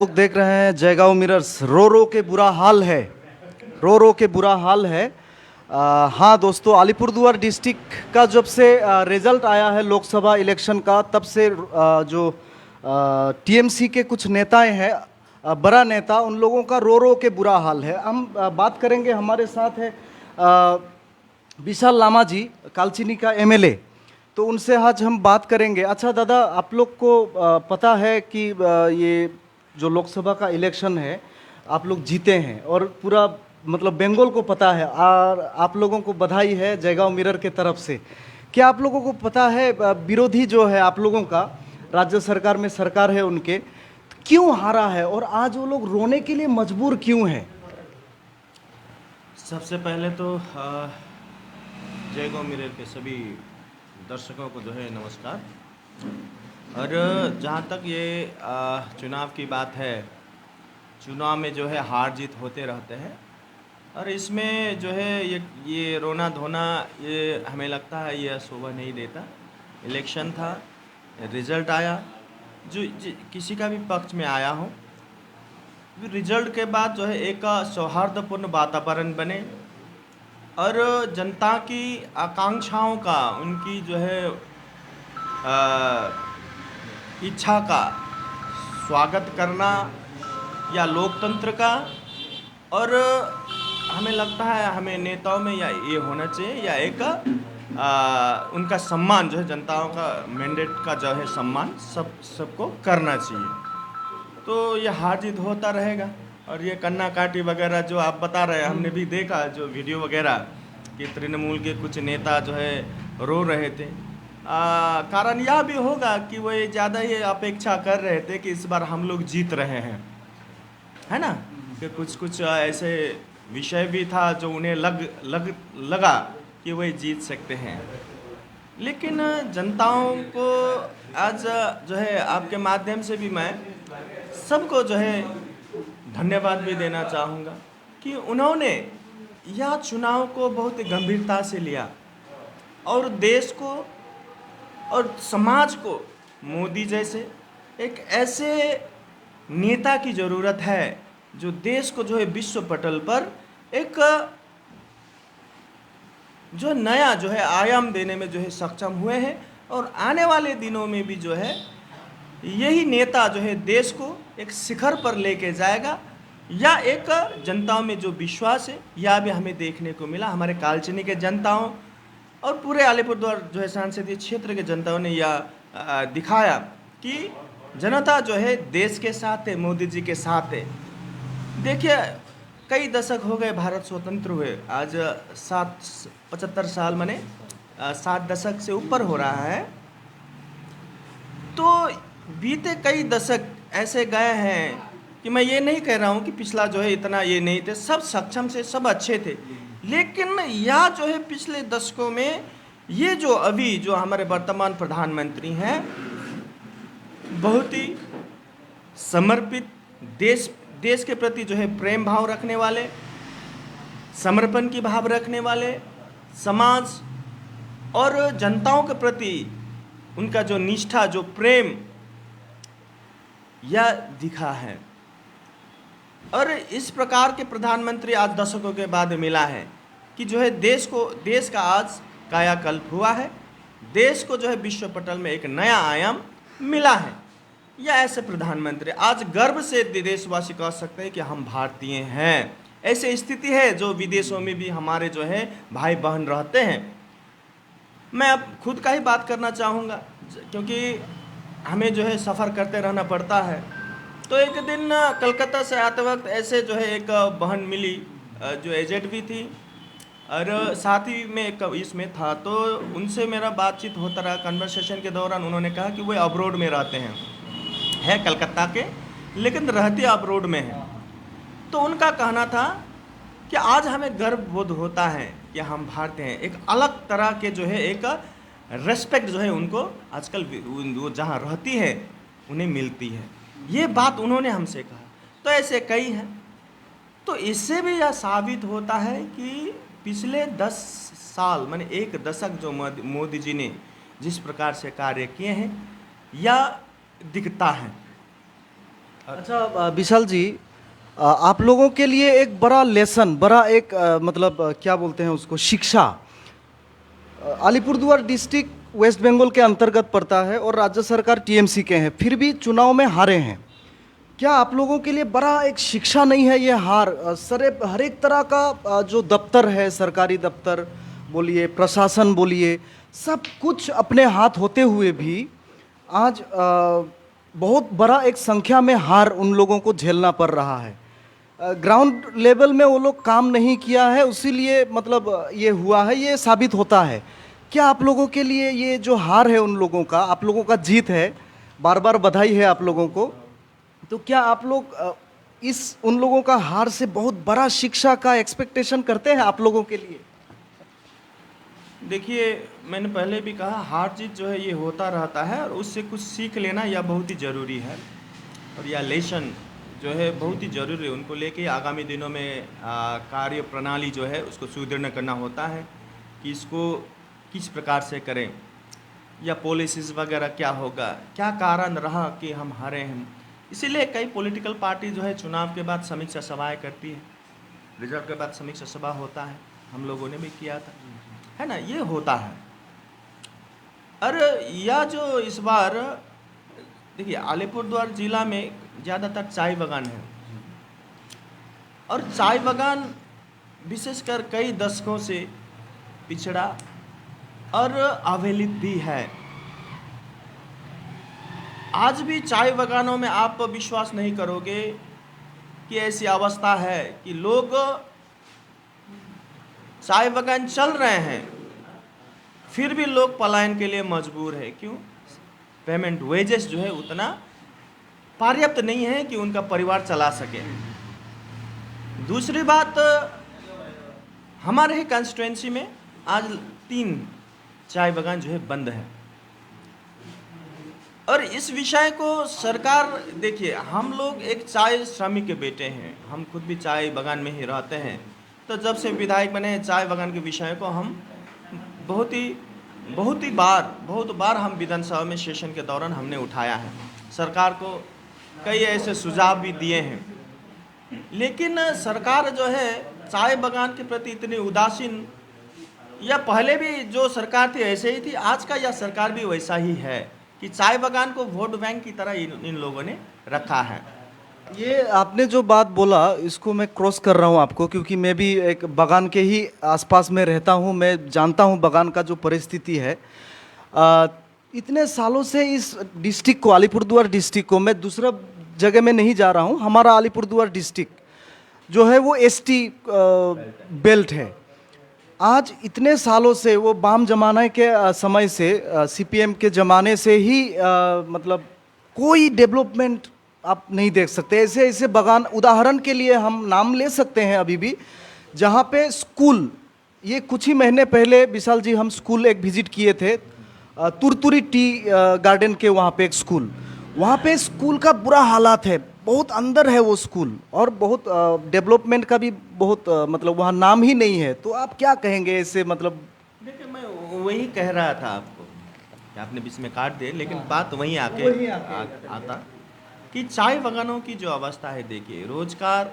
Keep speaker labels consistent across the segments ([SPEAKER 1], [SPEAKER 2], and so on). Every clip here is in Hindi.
[SPEAKER 1] लोग देख रहे हैं जयगांव मिरर्स। रो रो के बुरा हाल है, रो रो के बुरा हाल है। हाँ दोस्तों, अलीपुरद्वार डिस्ट्रिक्ट का जब से रिजल्ट आया है लोकसभा इलेक्शन का, तब से जो टीएमसी के कुछ नेताएं हैं, बड़ा नेता, उन लोगों का रो रो के बुरा हाल है। हम बात करेंगे। हमारे साथ है विशाल लामा जी, कालचिनी का एमएलए। तो उनसे आज हम बात करेंगे। अच्छा दादा, आप लोग को पता है कि ये जो लोकसभा का इलेक्शन है, आप लोग जीते हैं और पूरा मतलब बंगाल को पता है, और आप लोगों को बधाई है जयगांव मिरर के तरफ से। क्या आप लोगों को पता है विरोधी जो है आप लोगों का, राज्य सरकार में सरकार है उनके, क्यों हारा है और आज वो लोग रोने के लिए मजबूर क्यों है?
[SPEAKER 2] सबसे पहले तो जय गौ मिरर के सभी दर्शकों को जो है नमस्कार। और जहाँ तक ये चुनाव की बात है, चुनाव में जो है हार जीत होते रहते हैं और इसमें जो है ये रोना धोना, ये हमें लगता है ये शोभा नहीं देता। इलेक्शन था, रिजल्ट आया, किसी का भी पक्ष में आया हो, रिजल्ट के बाद जो है एक सौहार्दपूर्ण वातावरण बने और जनता की आकांक्षाओं का, उनकी जो है इच्छा का स्वागत करना या लोकतंत्र का। और हमें लगता है हमें नेताओं में या ये होना चाहिए या एक उनका सम्मान जो है, जनताओं का मैंडेट का जो है सम्मान सबको करना चाहिए। तो ये हार जीत होता रहेगा। और ये कन्ना काटी वगैरह जो आप बता रहे हैं, हमने भी देखा जो वीडियो वगैरह कि तृणमूल के कुछ नेता जो है रो रहे थे। कारण यह भी होगा कि वो ये ज़्यादा ये अपेक्षा कर रहे थे कि इस बार हम लोग जीत रहे हैं, है ना, कि कुछ ऐसे विषय भी था जो उन्हें लगा कि वही जीत सकते हैं। लेकिन जनताओं को आज जो है आपके माध्यम से भी मैं सबको जो है धन्यवाद भी देना चाहूँगा कि उन्होंने यह चुनाव को बहुत गंभीरता से लिया और देश को और समाज को मोदी जैसे एक ऐसे नेता की ज़रूरत है जो देश को जो है विश्व पटल पर एक जो नया जो है आयाम देने में जो है सक्षम हुए हैं। और आने वाले दिनों में भी जो है यही नेता जो है देश को एक शिखर पर लेके जाएगा, या एक जनताओं में जो विश्वास है यह भी हमें देखने को मिला। हमारे कालचिनी के जनताओं और पूरे अलीपुरद्वार जो है संसदीय क्षेत्र के जनताओं ने यह दिखाया कि जनता जो है देश के साथ है, मोदी जी के साथ है। देखिए, कई दशक हो गए भारत स्वतंत्र हुए, आज 75 साल माने 7 दशक से ऊपर हो रहा है। तो बीते कई दशक ऐसे गए हैं कि मैं ये नहीं कह रहा हूँ कि पिछला जो है इतना ये नहीं थे, सब सक्षम से, सब अच्छे थे। लेकिन यह जो है पिछले दशकों में ये जो अभी जो हमारे वर्तमान प्रधानमंत्री हैं, बहुत ही समर्पित, देश के प्रति जो है प्रेम भाव रखने वाले, समर्पण की भाव रखने वाले, समाज और जनताओं के प्रति उनका जो निष्ठा, जो प्रेम यह दिखा है। और इस प्रकार के प्रधानमंत्री आज दशकों के बाद मिला है कि जो है देश का आज कायाकल्प हुआ है, देश को जो है विश्व पटल में एक नया आयाम मिला है। या ऐसे प्रधानमंत्री आज गर्व से देशवासी कह सकते हैं कि हम भारतीय हैं। ऐसी स्थिति है जो विदेशों में भी हमारे जो है भाई बहन रहते हैं। मैं अब खुद का ही बात करना चाहूँगा क्योंकि हमें जो है सफ़र करते रहना पड़ता है। तो एक दिन कलकत्ता से आते वक्त ऐसे जो है एक बहन मिली जो एजेड भी थी और साथ ही में एक इसमें था। तो उनसे मेरा बातचीत होता रहा। कन्वर्सेशन के दौरान उन्होंने कहा कि वो अब्रोड में रहते हैं, है कलकत्ता के, लेकिन रहते अब्रोड में हैं। तो उनका कहना था कि आज हमें गर्व बोध होता है कि हम भारतीय हैं। एक अलग तरह के जो है एक रेस्पेक्ट जो है उनको आजकल वो जहाँ रहती है उन्हें मिलती है। ये बात उन्होंने हमसे कहा। तो ऐसे कई हैं। तो इससे भी यह साबित होता है कि पिछले 10 साल माने एक दशक जो मोदी जी ने जिस प्रकार से कार्य किए हैं, यह दिखता है।
[SPEAKER 1] अच्छा विशाल जी, आप लोगों के लिए एक बड़ा लेसन, बड़ा एक मतलब क्या बोलते हैं उसको, शिक्षा। अलीपुरद्वार डिस्ट्रिक्ट वेस्ट बंगाल के अंतर्गत पड़ता है और राज्य सरकार टीएमसी के हैं, फिर भी चुनाव में हारे हैं। क्या आप लोगों के लिए बड़ा एक शिक्षा नहीं है ये हार? सर, हर एक तरह का जो दफ्तर है, सरकारी दफ्तर बोलिए, प्रशासन बोलिए, सब कुछ अपने हाथ होते हुए भी आज बहुत बड़ा एक संख्या में हार उन लोगों को झेलना पड़ रहा है। ग्राउंड लेवल में वो लोग काम नहीं किया है, उसीलिए मतलब ये हुआ है, ये साबित होता है। क्या आप लोगों के लिए ये जो हार है उन लोगों का, आप लोगों का जीत है, बार बार बधाई है आप लोगों को। तो क्या आप लोग इस उन लोगों का हार से बहुत बड़ा शिक्षा का एक्सपेक्टेशन करते हैं आप लोगों के लिए?
[SPEAKER 2] देखिए, मैंने पहले भी कहा, हार जीत जो है ये होता रहता है और उससे कुछ सीख लेना यह बहुत ही ज़रूरी है। और यह लेसन जो है बहुत ही ज़रूरी है, उनको लेके आगामी दिनों में कार्य प्रणाली जो है उसको सुदृढ़ करना होता है कि इसको किस प्रकार से करें, या पॉलिसीज़ वगैरह क्या होगा, क्या कारण रहा कि हम हारे हैं। इसीलिए कई पॉलिटिकल पार्टी जो है चुनाव के बाद समीक्षा सभाएं करती है, रिजल्ट के बाद समीक्षा सभा होता है, हम लोगों ने भी किया था, है ना, ये होता है। और यह जो इस बार देखिए, अलीपुरद्वार जिला में ज़्यादातर चाय बागान है और चाय बागान विशेषकर कई दशकों से पिछड़ा और अवहेलित भी है। आज भी चाय बागानों में आप विश्वास नहीं करोगे कि ऐसी अवस्था है कि लोग चाय बागान चल रहे हैं, फिर भी लोग पलायन के लिए मजबूर है। क्यों? पेमेंट वेजेस जो है उतना पर्याप्त नहीं है कि उनका परिवार चला सके। दूसरी बात, हमारे ही कंस्टिट्यूएंसी में आज 3 चाय बागान जो है बंद है और इस विषय को सरकार, देखिए, हम लोग एक चाय श्रमिक के बेटे हैं, हम खुद भी चाय बागान में ही रहते हैं। तो जब से विधायक बने हैं, चाय बागान के विषय को हम बहुत बार हम विधानसभा में सेशन के दौरान हमने उठाया है, सरकार को कई ऐसे सुझाव भी दिए हैं। लेकिन सरकार जो है चाय बागान के प्रति इतनी उदासीन, या पहले भी जो सरकार थी ऐसे ही थी, आज का यह सरकार भी वैसा ही है कि चाय बागान को वोट बैंक की तरह इन लोगों ने रखा है।
[SPEAKER 1] ये आपने जो बात बोला इसको मैं क्रॉस कर रहा हूँ आपको, क्योंकि मैं भी एक बागान के ही आसपास में रहता हूँ, मैं जानता हूँ बागान का जो परिस्थिति है। इतने सालों से इस डिस्ट्रिक्ट को, अलीपुरद्वार डिस्ट्रिक्ट को, मैं दूसरा जगह में नहीं जा रहा हूँ, हमारा अलीपुरद्वार डिस्ट्रिक्ट जो है वो एसटी बेल्ट है। आज इतने सालों से, वो वाम जमाने के समय से, सीपीएम के ज़माने से ही मतलब कोई डेवलपमेंट आप नहीं देख सकते। ऐसे ऐसे बागान, उदाहरण के लिए हम नाम ले सकते हैं अभी भी, जहाँ पे स्कूल, ये कुछ ही महीने पहले विशाल जी हम स्कूल एक विजिट किए थे, तुरतुरी टी गार्डन के वहाँ पे एक स्कूल, वहाँ पे स्कूल का बुरा हालात है, बहुत अंदर है वो स्कूल और बहुत डेवलपमेंट का भी बहुत मतलब वहाँ नाम ही नहीं है। तो आप क्या कहेंगे ऐसे? मतलब
[SPEAKER 2] देखिए, मैं वही कह रहा था आपको कि आपने बीच में काट दिए, लेकिन बात वहीं आके आता कि चाय बागानों की जो अवस्था है, देखिए, रोजगार,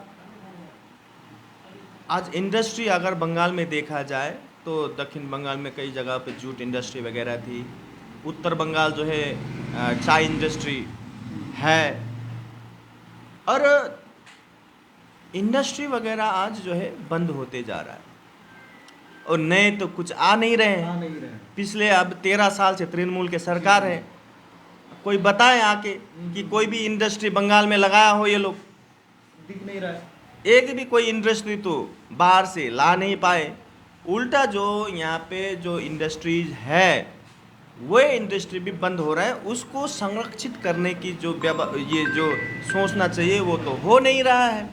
[SPEAKER 2] आज इंडस्ट्री अगर बंगाल में देखा जाए तो दक्षिण बंगाल में कई जगह पे जूट इंडस्ट्री वगैरह थी, उत्तर बंगाल जो है चाय इंडस्ट्री है, और इंडस्ट्री वगैरह आज जो है बंद होते जा रहा है और नए तो कुछ आ नहीं रहे हैं। पिछले अब 13 साल से तृणमूल के सरकार है, कोई बताए आके कि कोई भी इंडस्ट्री बंगाल में लगाया हो, ये लोग
[SPEAKER 1] दिख नहीं रहा है।
[SPEAKER 2] एक भी कोई इंडस्ट्री तो बाहर से ला नहीं पाए। उल्टा जो यहाँ पे जो इंडस्ट्रीज है वो इंडस्ट्री भी बंद हो रहा है, उसको संरक्षित करने की जो ये जो सोचना चाहिए वो तो हो नहीं रहा है।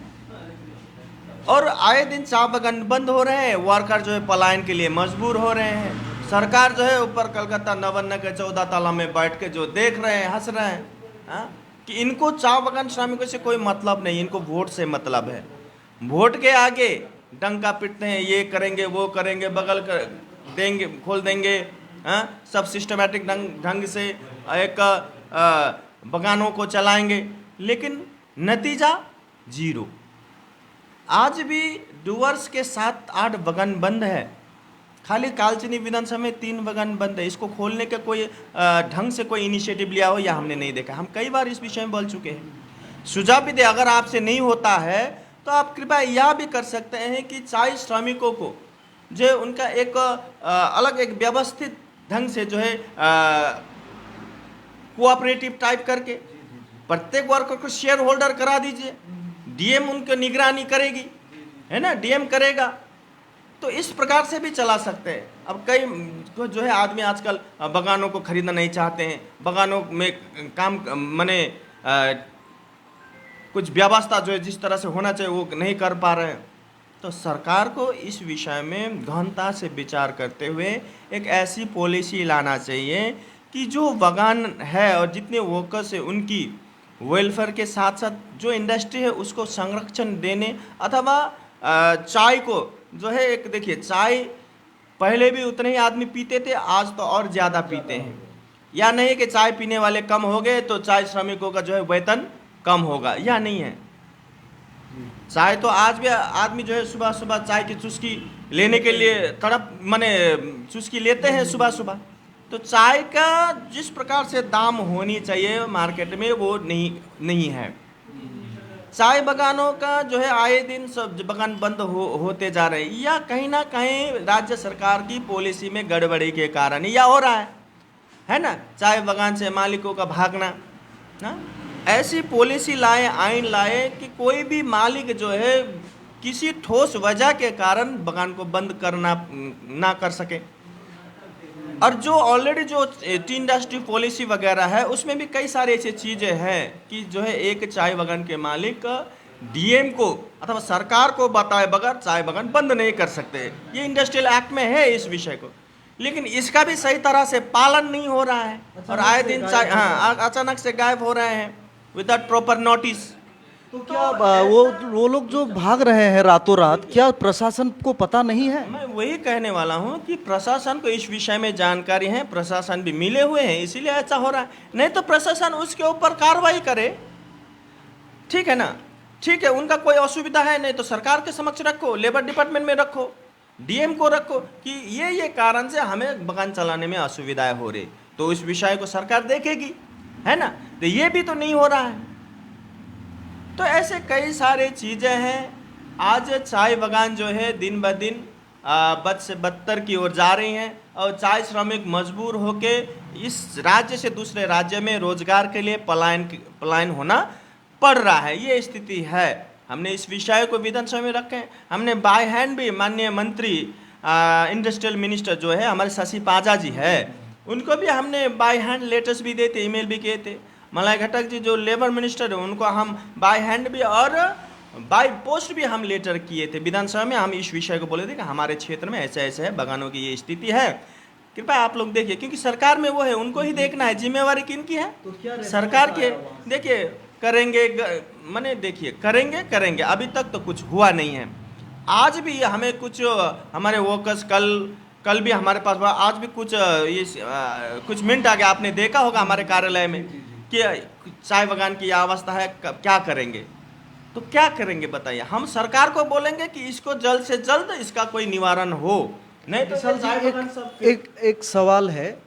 [SPEAKER 2] और आए दिन चाय बागान बंद हो रहे हैं, वर्कर जो है पलायन के लिए मजबूर हो रहे हैं। सरकार जो है ऊपर कलकत्ता नवान्न के 14 ताला में बैठ के जो देख रहे हैं, हंस रहे हैं, कि इनको चाय बागान श्रमिकों से कोई मतलब नहीं, इनको वोट से मतलब है। वोट के आगे डंका पीटते हैं, ये करेंगे वो करेंगे, बगल कर देंगे, खोल देंगे, सब सिस्टमेटिक ढंग से एक बागानों को चलाएंगे। लेकिन नतीजा जीरो। आज भी डुअर्स के 7-8 बगान बंद है। खाली कालचिनी विधानसभा में 3 बगान बंद है। इसको खोलने का कोई ढंग से कोई इनिशिएटिव लिया हो या हमने नहीं देखा। हम कई बार इस विषय में बोल चुके हैं। सुझाव भी दे, अगर आपसे नहीं होता है तो आप कृपया यह भी कर सकते हैं कि चाय श्रमिकों को जो उनका एक अलग एक व्यवस्थित ढंग से जो है कोऑपरेटिव टाइप करके प्रत्येक वर्कर को शेयर होल्डर करा दीजिए। डीएम उनकी निगरानी करेगी, है ना, डीएम करेगा, तो इस प्रकार से भी चला सकते हैं। अब कई जो है आदमी आजकल बगानों को खरीदना नहीं चाहते हैं, बगानों में काम माने कुछ व्यवस्था जो है जिस तरह से होना चाहिए वो नहीं कर पा रहे हैं। तो सरकार को इस विषय में गहनता से विचार करते हुए एक ऐसी पॉलिसी लाना चाहिए कि जो बगान है और जितने वर्कर्स है उनकी वेलफेयर के साथ साथ जो इंडस्ट्री है उसको संरक्षण देने, अथवा चाय को जो है एक देखिए, चाय पहले भी उतने ही आदमी पीते थे, आज तो और ज़्यादा पीते हैं। या नहीं कि चाय पीने वाले कम हो गए तो चाय श्रमिकों का जो है वेतन कम होगा, या नहीं है। चाय तो आज भी आदमी जो है सुबह सुबह चाय की चुस्की लेने के लिए तड़प माने चुस्की लेते हैं सुबह सुबह। तो चाय का जिस प्रकार से दाम होनी चाहिए मार्केट में वो नहीं है। चाय बगानों का जो है आए दिन सब बगान बंद होते जा रहे हैं, या कहीं ना कहीं राज्य सरकार की पॉलिसी में गड़बड़ी के कारण या हो रहा है ना, चाय बगान से मालिकों का भागना ना। ऐसी पॉलिसी लाए, आइन लाए कि कोई भी मालिक जो है किसी ठोस वजह के कारण बगान को बंद करना ना कर सके। और जो ऑलरेडी जो टी इंडस्ट्री पॉलिसी वगैरह है उसमें भी कई सारी ऐसी चीज़ें हैं कि जो है एक चाय बगान के मालिक डीएम को अथवा सरकार को बताए बगैर चाय बगान बंद नहीं कर सकते। ये इंडस्ट्रियल एक्ट में है इस विषय को, लेकिन इसका भी सही तरह से पालन नहीं हो रहा है। और आए दिन चाय अचानक से गायब हो रहे हैं विदाउट प्रॉपर नोटिस।
[SPEAKER 1] तो क्या वो लोग जो भाग रहे हैं रातों रात, क्या प्रशासन को पता नहीं है?
[SPEAKER 2] मैं वही कहने वाला हूँ कि प्रशासन को इस विषय में जानकारी है, प्रशासन भी मिले हुए हैं, इसीलिए ऐसा हो रहा है। नहीं तो प्रशासन उसके ऊपर कार्रवाई करे, ठीक है ना, ठीक है। उनका कोई असुविधा है नहीं तो सरकार के समक्ष रखो, लेबर डिपार्टमेंट में रखो, डीएम को रखो कि ये कारण से हमें बगान चलाने में असुविधाएं हो रही, तो इस विषय को सरकार देखेगी, है ना। तो ये भी तो नहीं हो रहा है। तो ऐसे कई सारे चीज़ें हैं। आज चाय बगान जो है दिन ब दिन बद से बदतर की ओर जा रही हैं और चाय श्रमिक मजबूर होके इस राज्य से दूसरे राज्य में रोजगार के लिए पलायन होना पड़ रहा है। ये स्थिति है। हमने इस विषय को विधानसभा में रखे। हमने बाय हैंड भी माननीय मंत्री इंडस्ट्रियल मिनिस्टर जो है हमारे शशि पाजा जी है, उनको भी हमने बाय हैंड लेटर्स भी देते, ईमेल भी किए थे। मलाई घटक जी जो लेबर मिनिस्टर है उनको हम बाय हैंड भी और बाय पोस्ट भी हम लेटर किए थे विधानसभा में। हम इस विषय को बोले थे कि हमारे क्षेत्र में ऐसा ऐसा है, बगानों की ये स्थिति है, कृपया आप लोग देखिए, क्योंकि सरकार में वो है, उनको ही देखना है। जिम्मेवारी किनकी है? तो सरकार के। देखिए करेंगे, माने देखिए करेंगे, अभी तक तो कुछ हुआ नहीं है। आज भी हमें कुछ हमारे वर्कर्स कल भी हमारे पास हुआ, आज भी कुछ मिनट आगे आपने देखा होगा हमारे कार्यालय में कि चाय बगान की अवस्था है, क्या करेंगे? तो क्या करेंगे बताइए? हम सरकार को बोलेंगे कि इसको जल्द से जल्द इसका कोई निवारण हो, नहीं तो
[SPEAKER 1] सर जी एक सवाल है।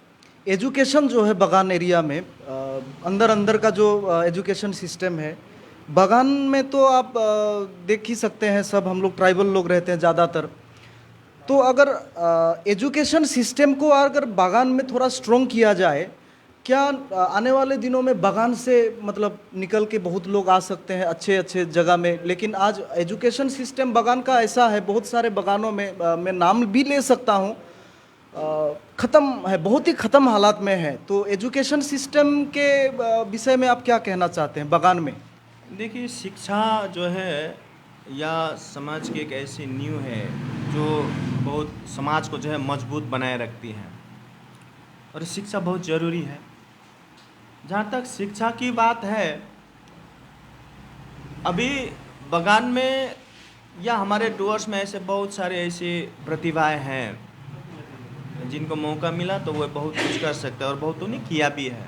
[SPEAKER 1] एजुकेशन जो है बगान एरिया में अंदर का जो एजुकेशन सिस्टम है बगान में, तो आप देख ही सकते हैं, सब हम लोग ट्राइबल लोग रहते हैं ज़्यादातर। तो अगर एजुकेशन सिस्टम को अगर बगान में थोड़ा स्ट्रॉन्ग किया जाए, क्या आने वाले दिनों में बगान से मतलब निकल के बहुत लोग आ सकते हैं अच्छे अच्छे जगह में। लेकिन आज एजुकेशन सिस्टम बगान का ऐसा है, बहुत सारे बगानों में मैं नाम भी ले सकता हूँ, ख़त्म है, बहुत ही ख़त्म हालात में है। तो एजुकेशन सिस्टम के विषय में आप क्या कहना चाहते हैं बगान में?
[SPEAKER 2] देखिए, शिक्षा जो है या समाज की एक ऐसी नींव है जो बहुत समाज को जो है मजबूत बनाए रखती है, और शिक्षा बहुत ज़रूरी है। जहाँ तक शिक्षा की बात है, अभी बगान में या हमारे डुअर्स में ऐसे बहुत सारे ऐसी प्रतिभाएं हैं जिनको मौका मिला तो वो बहुत कुछ कर सकते हैं, और बहुतों ने किया भी है।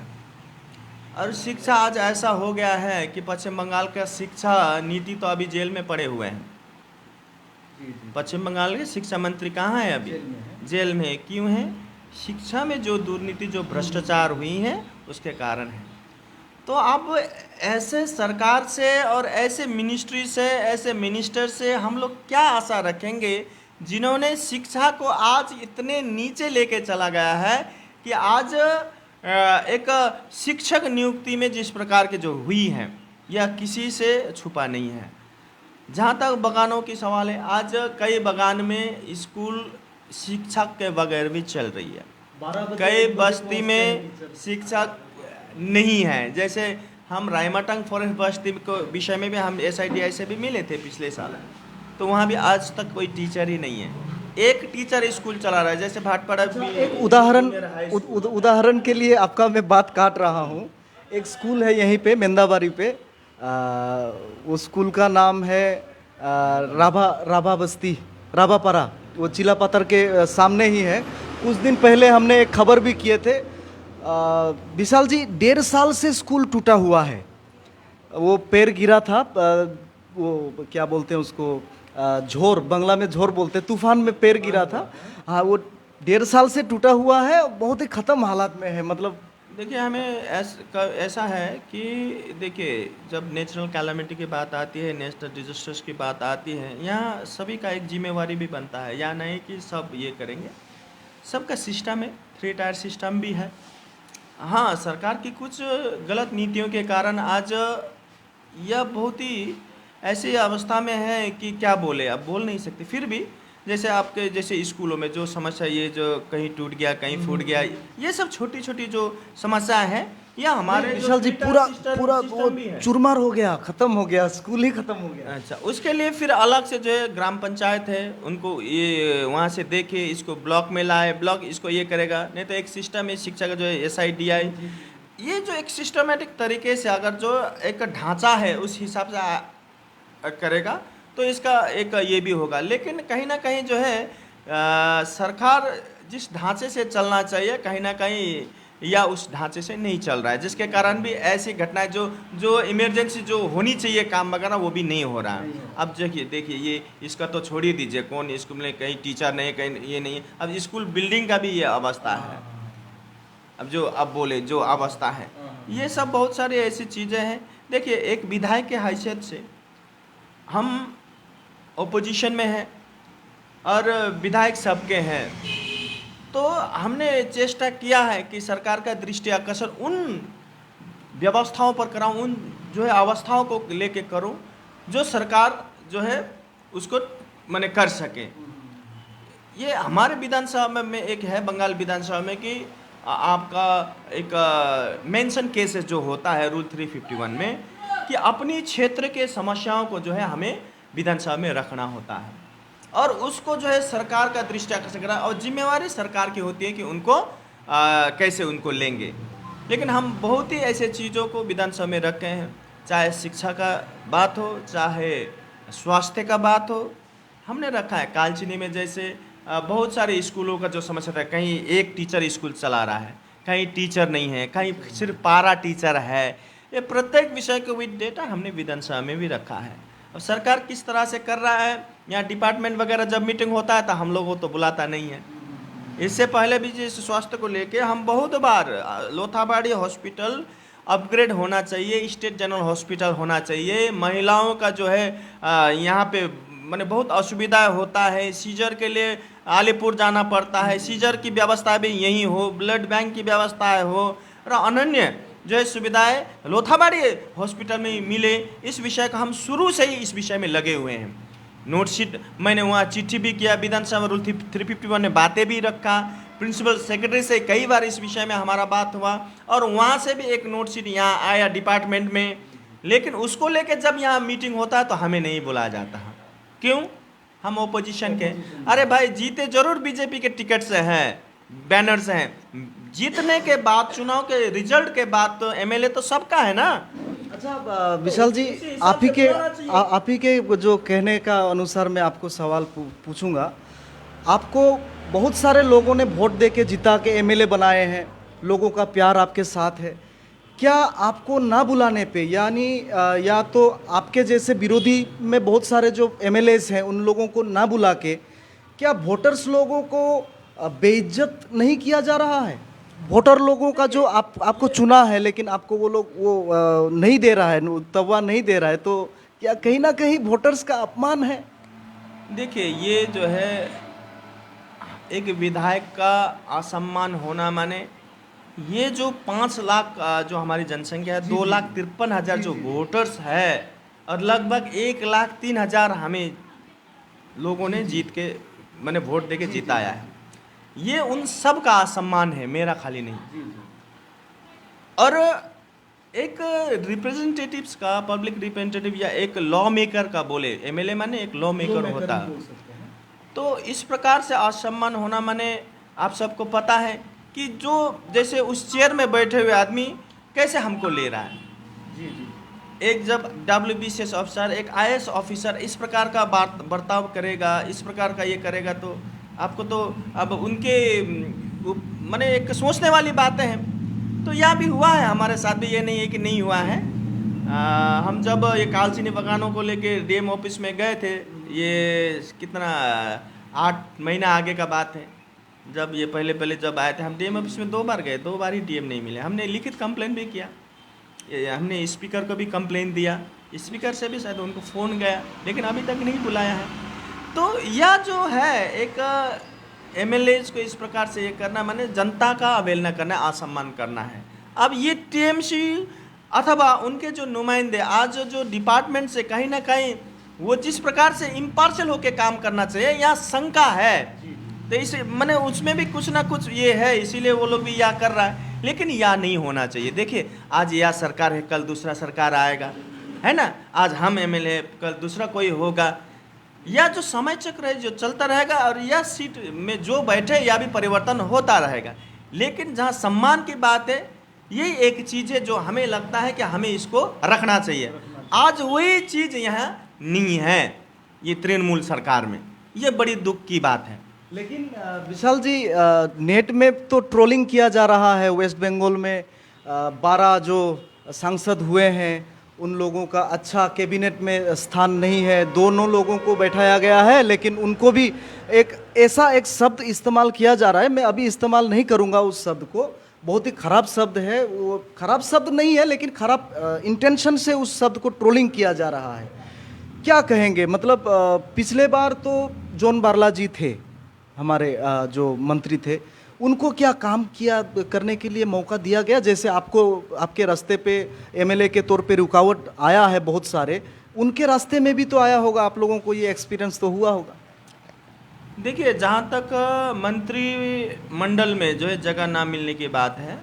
[SPEAKER 2] और शिक्षा आज ऐसा हो गया है कि पश्चिम बंगाल का शिक्षा नीति तो अभी जेल में पड़े हुए हैं। पश्चिम बंगाल के शिक्षा मंत्री कहाँ है अभी? जेल में है। क्यों है? शिक्षा में जो दुर्नीति, जो भ्रष्टाचार हुई है उसके कारण है। तो अब ऐसे सरकार से और ऐसे मिनिस्ट्री से, ऐसे मिनिस्टर से हम लोग क्या आशा रखेंगे जिन्होंने शिक्षा को आज इतने नीचे लेके चला गया है कि आज एक शिक्षक नियुक्ति में जिस प्रकार के जो हुई है यह किसी से छुपा नहीं है। जहाँ तक बगानों की सवाल है, आज कई बगान में स्कूल शिक्षक के बगैर भी चल रही है। कई बस्ती में शिक्षक नहीं है। जैसे हम रायमाटंग फॉरेस्ट बस्ती को विषय में भी हम SIDI से भी मिले थे पिछले साल, तो वहाँ भी आज तक कोई टीचर ही नहीं है। एक टीचर स्कूल चला रहा है। जैसे भाटपाड़ा
[SPEAKER 1] एक उदाहरण के लिए आपका मैं बात काट रहा हूँ। एक स्कूल है यहीं पे मेंदाबारी पे, वो स्कूल का नाम है राभा बस्ती, राभापारा, वो चिलापत्थर के सामने ही है। कुछ दिन पहले हमने एक खबर भी किए थे। विशाल जी, 1.5 साल से स्कूल टूटा हुआ है। वो पेड़ गिरा था, वो क्या बोलते हैं उसको, झोर, बंगला में झोर बोलते हैं, तूफान में पेड़ गिरा था। हाँ, वो 1.5 साल से टूटा हुआ है, बहुत ही ख़त्म हालात में है। मतलब
[SPEAKER 2] देखिए, हमें ऐसा है कि देखिए, जब नेचुरल कैलामिटी की बात आती है, नेशनल डिजास्टर्स की बात आती है, यहाँ सभी का एक जिम्मेवारी भी बनता है। या नहीं कि सब ये करेंगे, सबका सिस्टम है, 3 टायर सिस्टम भी है। हाँ, सरकार की कुछ गलत नीतियों के कारण आज यह बहुत ही ऐसी अवस्था में है कि क्या बोले, अब बोल नहीं सकते। फिर भी जैसे आपके जैसे स्कूलों में जो समस्या, ये जो कहीं टूट गया, कहीं फूट गया, ये सब छोटी छोटी जो समस्याएं हैं, या हमारे
[SPEAKER 1] विशाल जी पूरा वो चूरमार हो गया, खत्म हो गया, स्कूल ही खत्म हो गया।
[SPEAKER 2] अच्छा, उसके लिए फिर अलग से जो है ग्राम पंचायत है, उनको ये वहाँ से देखे, इसको ब्लॉक में लाए, ब्लॉक इसको ये करेगा। नहीं तो एक सिस्टम है शिक्षा का जो है SIDI, ये जो एक सिस्टमेटिक तरीके से अगर जो एक ढांचा है उस हिसाब से करेगा तो इसका एक ये भी होगा। लेकिन कहीं ना कहीं जो है सरकार जिस ढांचे से चलना चाहिए कहीं ना कहीं या उस ढांचे से नहीं चल रहा है, जिसके कारण भी ऐसी घटनाएं जो इमरजेंसी जो होनी चाहिए काम वगैरह वो भी नहीं हो रहा है। अब देखिए ये इसका तो छोड़ ही दीजिए, कौन स्कूल में कहीं टीचर नहीं, कहीं ये नहीं। अब स्कूल बिल्डिंग का भी ये अवस्था है, अब बोले जो अवस्था है, ये सब बहुत सारी ऐसी चीज़ें हैं। देखिए, एक विधायक के हैसियत से हम ओपोजिशन में हैं और विधायक सबके हैं, तो हमने चेष्टा किया है कि सरकार का दृष्टि आकर्षण उन व्यवस्थाओं पर कराऊं, उन जो है अवस्थाओं को लेके करूं जो सरकार जो है उसको माने कर सके। ये हमारे विधानसभा में एक है, बंगाल विधानसभा में, कि आपका एक मेंशन केसेस जो होता है रूल 351 में, कि अपनी क्षेत्र के समस्याओं को जो है हमें विधानसभा में रखना होता है और उसको जो है सरकार का दृष्टि आकर्षण करा, और जिम्मेवारी सरकार की होती है कि उनको कैसे उनको लेंगे। लेकिन हम बहुत ही ऐसे चीज़ों को विधानसभा में रखे हैं, चाहे शिक्षा का बात हो, चाहे स्वास्थ्य का बात हो, हमने रखा है। कालचिनी में जैसे बहुत सारे स्कूलों का जो समस्या था, कहीं एक टीचर स्कूल चला रहा है, कहीं टीचर नहीं है, कहीं सिर्फ पारा टीचर है। ये प्रत्येक विषय को विद डेटा हमने विधानसभा में भी रखा है। अब सरकार किस तरह से कर रहा है, यहाँ डिपार्टमेंट वगैरह जब मीटिंग होता है तो हम लोगों को तो बुलाता नहीं है। इससे पहले भी जिस स्वास्थ्य को लेके हम बहुत बार, लोथाबाड़ी हॉस्पिटल अपग्रेड होना चाहिए, स्टेट जनरल हॉस्पिटल होना चाहिए, महिलाओं का जो है यहाँ पे माने बहुत असुविधा होता है, सीजर के लिए अलीपुर जाना पड़ता है, सीजर की व्यवस्था भी यहीं हो, ब्लड बैंक की व्यवस्था हो, और अनन्य जो है सुविधाएं लोथाबाड़ी हॉस्पिटल में मिले। इस विषय का हम शुरू से ही इस विषय में लगे हुए हैं। नोटशीट मैंने वहाँ चिट्ठी भी किया, विधानसभा रूल 351 में बातें भी रखा, प्रिंसिपल सेक्रेटरी से कई बार इस विषय में हमारा बात हुआ, और वहाँ से भी एक नोटशीट यहाँ आया डिपार्टमेंट में। लेकिन उसको लेके जब यहाँ मीटिंग होता है तो हमें नहीं बुलाया जाता। क्यों? हम ओपोजिशन के। अरे भाई, जीते जरूर बीजेपी के टिकट से हैं, बैनर से हैं, जीतने के बाद, चुनाव के रिजल्ट के बाद तो MLA तो सबका है ना।
[SPEAKER 1] अच्छा विशाल जी, आप ही के जो कहने का अनुसार मैं आपको सवाल पूछूंगा। आपको बहुत सारे लोगों ने वोट दे के जिता के MLA बनाए हैं, लोगों का प्यार आपके साथ है, क्या आपको ना बुलाने पे, यानी या तो आपके जैसे विरोधी में बहुत सारे जो एमएलएस हैं उन लोगों को ना बुला के, क्या वोटर्स लोगों को बेइज्जत नहीं किया जा रहा है? वोटर लोगों का जो आपको चुना है, लेकिन आपको वो लोग वो नहीं दे रहा है, तवा नहीं दे रहा है, तो क्या कहीं ना कहीं वोटर्स का अपमान है?
[SPEAKER 2] देखिए, ये जो है एक विधायक का असम्मान होना, माने ये जो 5 लाख जो हमारी जनसंख्या है, 2,53,000 जो वोटर्स है, और लगभग 1,03,000 हमें लोगों ने जीत के मैंने वोट दे के जिताया है, ये उन सब का असम्मान है, मेरा खाली नहीं। और एक रिप्रेजेंटेटिव्स का, पब्लिक रिप्रेजेंटेटिव या एक लॉ मेकर का, बोले एमएलए माने एक लॉ मेकर होता है, तो इस प्रकार से असम्मान होना माने आप सबको पता है कि जो जैसे उस चेयर में बैठे हुए आदमी कैसे हमको ले रहा है। एक जब WBCS ऑफिसर, एक IAS ऑफिसर इस प्रकार का बर्ताव करेगा, इस प्रकार का ये करेगा, तो आपको तो अब उनके माने एक सोचने वाली बातें हैं। तो यह भी हुआ है हमारे साथ भी, ये नहीं है कि नहीं हुआ है। हम जब ये कालचीनी बगानों को लेके DM ऑफिस में गए थे, ये कितना 8 महीना आगे का बात है, जब ये पहले जब आए थे, हम DM ऑफिस में 2 बार गए, 2 बार ही DM नहीं मिले। हमने लिखित कंप्लेन भी किया, हमने स्पीकर को भी कंप्लेन दिया, स्पीकर से भी शायद उनको फ़ोन गया, लेकिन अभी तक नहीं बुलाया है। तो यह जो है एक MLAs को इस प्रकार से ये करना, माने जनता का अवहेलना करना, असम्मान करना है। अब ये TMC अथवा उनके जो नुमाइंदे आज जो डिपार्टमेंट से कहीं ना कहीं वो जिस प्रकार से इम्पार्शियल होकर काम करना चाहिए, यहाँ शंका है, तो इस माने उसमें भी कुछ ना कुछ ये है, इसीलिए वो लोग भी यह कर रहा है, लेकिन यह नहीं होना चाहिए। देखिए, आज यह सरकार है, कल दूसरा सरकार आएगा, है ना, आज हम MLA, कल दूसरा कोई होगा, यह जो समय चक्र है जो चलता रहेगा, और यह सीट में जो बैठे यह भी परिवर्तन होता रहेगा। लेकिन जहाँ सम्मान की बात है, ये एक चीज़ है जो हमें लगता है कि हमें इसको रखना चाहिए। आज वही चीज़ यहाँ नहीं है, ये तृणमूल सरकार में, ये बड़ी दुख की बात है।
[SPEAKER 1] लेकिन विशाल जी, नेट में तो ट्रोलिंग किया जा रहा है, वेस्ट बंगाल में 12 जो सांसद हुए हैं उन लोगों का अच्छा कैबिनेट में स्थान नहीं है, दोनों लोगों को बैठाया गया है, लेकिन उनको भी एक ऐसा एक शब्द इस्तेमाल किया जा रहा है, मैं अभी इस्तेमाल नहीं करूंगा उस शब्द को, बहुत ही खराब शब्द है वो, खराब शब्द नहीं है लेकिन खराब इंटेंशन से उस शब्द को ट्रोलिंग किया जा रहा है। क्या कहेंगे? मतलब पिछले बार तो जॉन बारला जी थे, हमारे जो मंत्री थे, उनको क्या काम किया करने के लिए मौका दिया गया? जैसे आपको आपके रास्ते पे MLA के तौर पे रुकावट आया है बहुत सारे, उनके रास्ते में भी तो आया होगा, आप लोगों को ये एक्सपीरियंस तो हुआ होगा।
[SPEAKER 2] देखिए, जहाँ तक मंत्री मंडल में जो है जगह ना मिलने की बात है,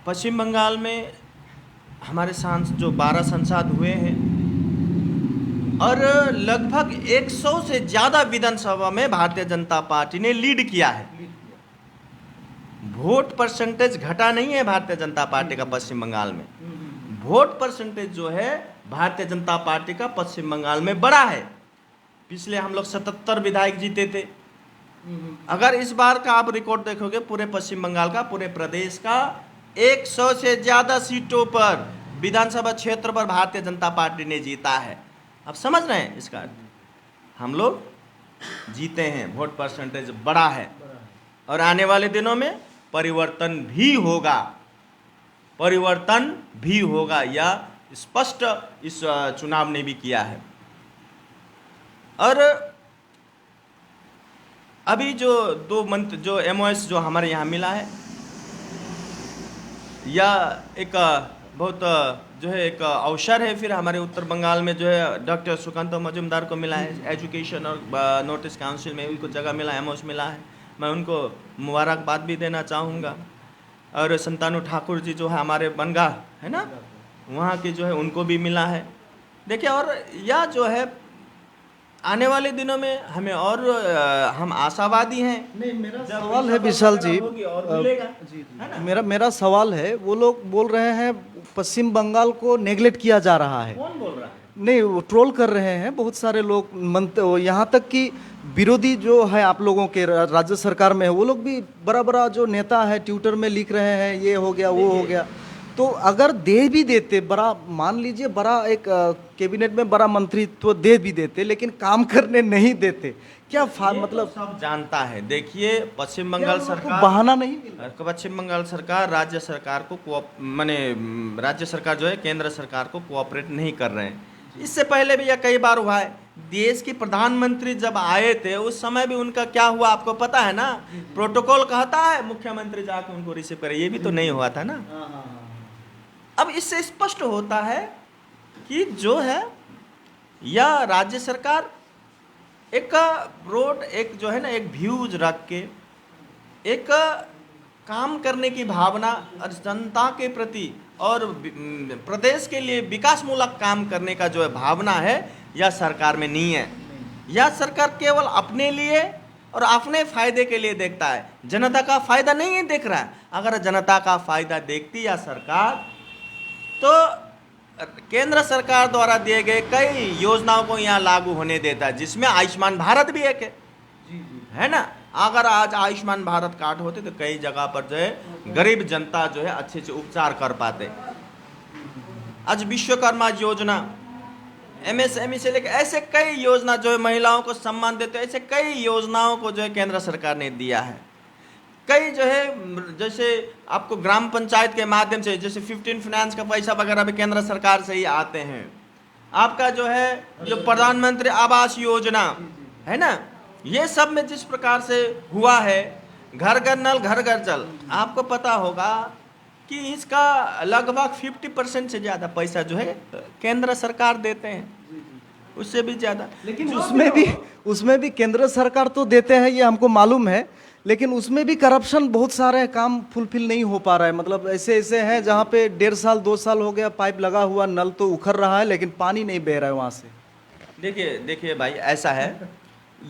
[SPEAKER 2] पश्चिम बंगाल में हमारे सांसद जो 12 सांसद हुए हैं, और लगभग 100 से ज़्यादा विधानसभा में भारतीय जनता पार्टी ने लीड किया है। वोट परसेंटेज घटा नहीं है भारतीय जनता पार्टी का पश्चिम बंगाल में, वोट परसेंटेज जो है भारतीय जनता पार्टी का पश्चिम बंगाल में बड़ा है। पिछले हम लोग 77 विधायक जीते थे। अगर इस बार का आप रिकॉर्ड देखोगे, पूरे पश्चिम बंगाल का, पूरे प्रदेश का 100 से ज़्यादा सीटों पर, विधानसभा क्षेत्र पर भारतीय जनता पार्टी ने जीता है। आप समझ रहे हैं इसका अर्थ? हम लोग जीते हैं, वोट परसेंटेज बड़ा है, और आने वाले दिनों में परिवर्तन भी होगा, परिवर्तन भी होगा, या स्पष्ट इस चुनाव ने भी किया है। और अभी जो 2 मंत्र जो MOS जो हमारे यहाँ मिला है, या एक बहुत जो है एक अवसर है, फिर हमारे उत्तर बंगाल में जो है डॉक्टर सुकांत मजुमदार को मिला है, एजुकेशन और नॉर्थ ईस्ट काउंसिल में उनको जगह मिला, MOS मिला है, मैं उनको मुबारकबाद भी देना चाहूँगा। और संतानु ठाकुर जी जो है हमारे बनगा है ना, वहाँ की जो है उनको भी मिला है। देखिए, और यह जो है आने वाले दिनों में हमें और हम आशावादी हैं।
[SPEAKER 1] नहीं, मेरा सवाल है विशाल जी, मेरा सवाल है, वो लोग बोल रहे हैं पश्चिम बंगाल को नेगलेक्ट किया जा रहा है।
[SPEAKER 2] कौन बोल रहा है?
[SPEAKER 1] नहीं, वो ट्रोल कर रहे हैं बहुत सारे लोग, यहाँ तक कि विरोधी जो है आप लोगों के राज्य सरकार में है, वो लोग भी बड़ा बड़ा जो नेता है ट्विटर में लिख रहे हैं ये हो गया वो हो गया। तो अगर दे भी देते, बड़ा मान लीजिए बड़ा एक कैबिनेट में बड़ा मंत्रित्व दे भी देते, लेकिन काम करने नहीं देते, क्या मतलब
[SPEAKER 2] सब जानता है। देखिए पश्चिम बंगाल सरकार
[SPEAKER 1] बहाना नहीं मिल
[SPEAKER 2] पश्चिम बंगाल सरकार राज्य सरकार को माने राज्य सरकार जो है केंद्र सरकार को कोऑपरेट नहीं कर रहे हैं। इससे पहले भी यह कई बार हुआ है। देश के प्रधानमंत्री जब आए थे उस समय भी उनका क्या हुआ आपको पता है ना। प्रोटोकॉल कहता है मुख्यमंत्री जाकर उनको रिसीव करे, ये भी तो नहीं हुआ था ना। अब इससे स्पष्ट होता है कि जो है यह राज्य सरकार एक रोड एक जो है ना एक व्यूज रख के एक काम करने की भावना और जनता के प्रति और प्रदेश के लिए विकासमूलक काम करने का जो है भावना है यह सरकार में नहीं है। यह सरकार केवल अपने लिए और अपने फायदे के लिए देखता है, जनता का फायदा नहीं देख रहा है। अगर जनता का फायदा देखती यह सरकार तो केंद्र सरकार द्वारा दिए गए कई योजनाओं को यहाँ लागू होने देता है, जिसमें आयुष्मान भारत भी एक है ना। अगर आज आयुष्मान भारत कार्ड होते तो कई जगह पर जो है गरीब जनता जो है अच्छे से उपचार कर पाते। आज विश्वकर्मा योजना, एमएसएमई से लेकर ऐसे कई योजना जो है महिलाओं को सम्मान देते, ऐसे कई योजनाओं को जो है केंद्र सरकार ने दिया है। कई जो है जैसे आपको ग्राम पंचायत के माध्यम से जैसे 15 फाइनेंस का पैसा वगैरह भी केंद्र सरकार से ही आते हैं। आपका जो है जो प्रधानमंत्री आवास योजना है ना, ये सब में जिस प्रकार से हुआ है, घर घर नल घर घर जल, आपको पता होगा कि इसका लगभग 50% से ज़्यादा पैसा जो है केंद्र सरकार देते हैं, उससे भी ज़्यादा।
[SPEAKER 1] लेकिन उसमें भी केंद्र सरकार तो देते हैं, ये हमको मालूम है, लेकिन उसमें भी करप्शन बहुत सारे काम फुलफिल नहीं हो पा रहा है। मतलब ऐसे ऐसे हैं जहाँ पे 1.5 साल 2 साल हो गया पाइप लगा हुआ, नल तो उखड़ रहा है लेकिन पानी नहीं बह रहा है वहाँ से।
[SPEAKER 2] देखिए भाई ऐसा है,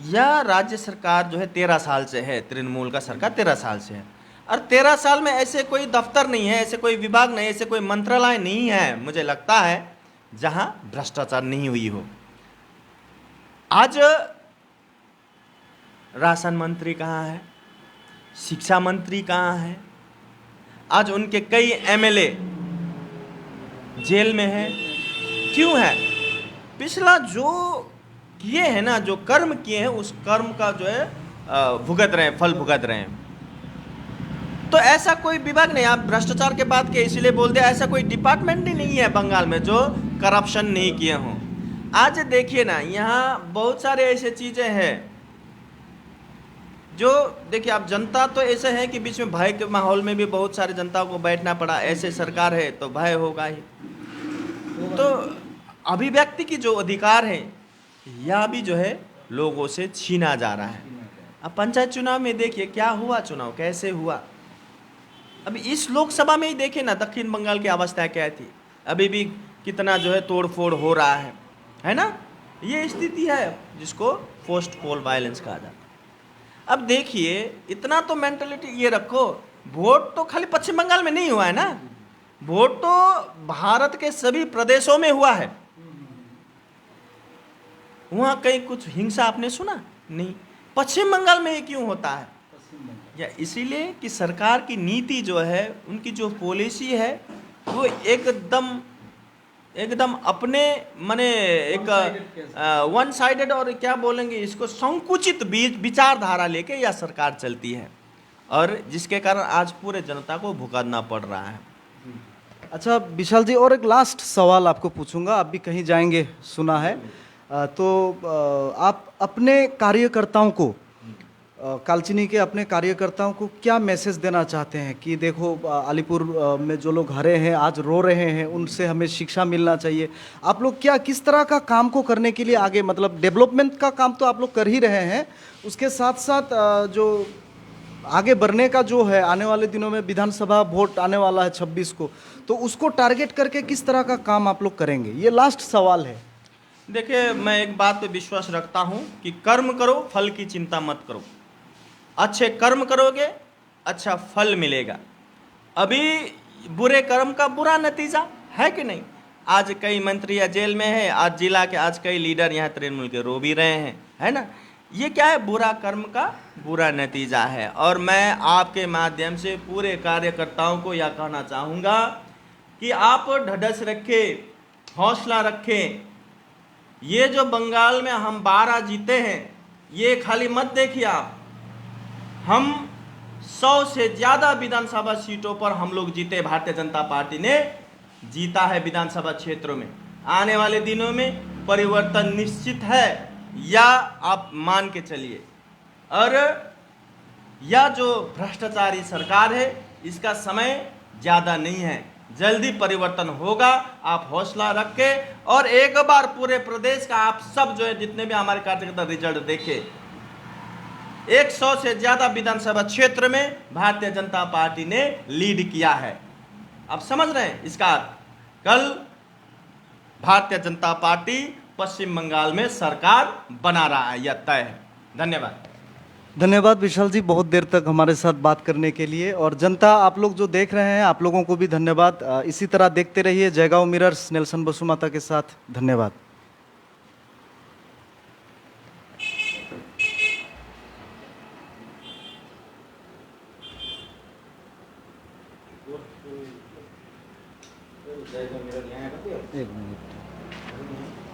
[SPEAKER 2] यह राज्य सरकार जो है 13 साल से है, तृणमूल का सरकार 13 साल से है, और 13 साल में ऐसे कोई दफ्तर नहीं है, ऐसे कोई विभाग नहीं, ऐसे कोई मंत्रालय नहीं है मुझे लगता है जहाँ भ्रष्टाचार नहीं हुई हो। आज राशन मंत्री कहाँ है, शिक्षा मंत्री कहाँ है, आज उनके कई एमएलए जेल में है, क्यों है? पिछला जो किए हैं ना, जो कर्म किए हैं उस कर्म का जो है भुगत रहे हैं, फल भुगत रहे हैं। तो ऐसा कोई विभाग नहीं, आप भ्रष्टाचार के बात के इसीलिए बोलते हैं, ऐसा कोई डिपार्टमेंट ही नहीं है बंगाल में जो करप्शन नहीं किए हों। आज देखिए ना, यहाँ बहुत सारे ऐसे चीज़ें हैं जो देखिए, आप जनता तो ऐसे है कि बीच में भय के माहौल में भी बहुत सारे जनता को बैठना पड़ा। ऐसे सरकार है तो भय होगा ही। तो अभिव्यक्ति की जो अधिकार है यह भी जो है लोगों से छीना जा रहा है। अब पंचायत चुनाव में देखिए क्या हुआ, चुनाव कैसे हुआ। अभी इस लोकसभा में ही देखिए ना दक्षिण बंगाल की अवस्था क्या थी, अभी भी कितना जो है तोड़ फोड़ हो रहा है ना। ये स्थिति है जिसको पोस्ट पोल वायलेंस कहा जाता है। अब देखिए, इतना तो मेंटलिटी ये रखो, वोट तो खाली पश्चिम बंगाल में नहीं हुआ है ना, वोट तो भारत के सभी प्रदेशों में हुआ है। वहाँ कहीं कुछ हिंसा आपने सुना नहीं। पश्चिम बंगाल में ये क्यों होता है? या इसीलिए कि सरकार की नीति जो है, उनकी जो पॉलिसी है वो एकदम अपने माने एक वन साइडेड और क्या बोलेंगे इसको, संकुचित विचारधारा लेके यह सरकार चलती है, और जिसके कारण आज पूरे जनता को भुगतना पड़ रहा है।
[SPEAKER 1] अच्छा विशाल जी, और एक लास्ट सवाल आपको पूछूंगा, आप भी कहीं जाएंगे सुना है, तो आप अपने कार्यकर्ताओं को, कालचिनी के अपने कार्यकर्ताओं को क्या मैसेज देना चाहते हैं कि देखो अलीपुर में जो लोग हरे हैं आज रो रहे हैं, उनसे हमें शिक्षा मिलना चाहिए। आप लोग क्या किस तरह का काम को करने के लिए आगे, मतलब डेवलपमेंट का काम तो आप लोग कर ही रहे हैं, उसके साथ साथ जो आगे बढ़ने का जो है, आने वाले दिनों में विधानसभा वोट आने वाला है 26 को, तो उसको टारगेट करके किस तरह का काम आप लोग करेंगे? ये लास्ट सवाल है।
[SPEAKER 2] देखिए, मैं एक बात पे विश्वास रखता हूँ कि कर्म करो, फल की चिंता मत करो। अच्छे कर्म करोगे अच्छा फल मिलेगा। अभी बुरे कर्म का बुरा नतीजा है कि नहीं? आज कई मंत्री या जेल में है, आज जिला के आज कई लीडर यहाँ तृणमूल के रो भी रहे हैं, है ना। ये क्या है, बुरा कर्म का बुरा नतीजा है। और मैं आपके माध्यम से पूरे कार्यकर्ताओं को यह कहना चाहूँगा कि आप ढढस रखें, हौसला रखें। ये जो बंगाल में हम 12 जीते हैं, ये खाली मत देखिए आप, हम 100 से ज़्यादा विधानसभा सीटों पर हम लोग जीते, भारतीय जनता पार्टी ने जीता है विधानसभा क्षेत्रों में। आने वाले दिनों में परिवर्तन निश्चित है, या आप मान के चलिए। और यह जो भ्रष्टाचारी सरकार है, इसका समय ज़्यादा नहीं है, जल्दी परिवर्तन होगा। आप हौसला रखें और एक बार पूरे प्रदेश का आप सब जो है, जितने भी हमारे कार्यकर्ता रिजल्ट देखे, 100 से ज़्यादा विधानसभा क्षेत्र में भारतीय जनता पार्टी ने लीड किया है। आप समझ रहे हैं इसका। कल भारतीय जनता पार्टी पश्चिम बंगाल में सरकार बना रहा है, यह तय है। धन्यवाद।
[SPEAKER 1] धन्यवाद विशाल जी, बहुत देर तक हमारे साथ बात करने के लिए। और जनता, आप लोग जो देख रहे हैं, आप लोगों को भी धन्यवाद। इसी तरह देखते रहिए जयगांव मिरर्स नेल्सन बसुमाता के साथ। धन्यवाद। एक मिनट।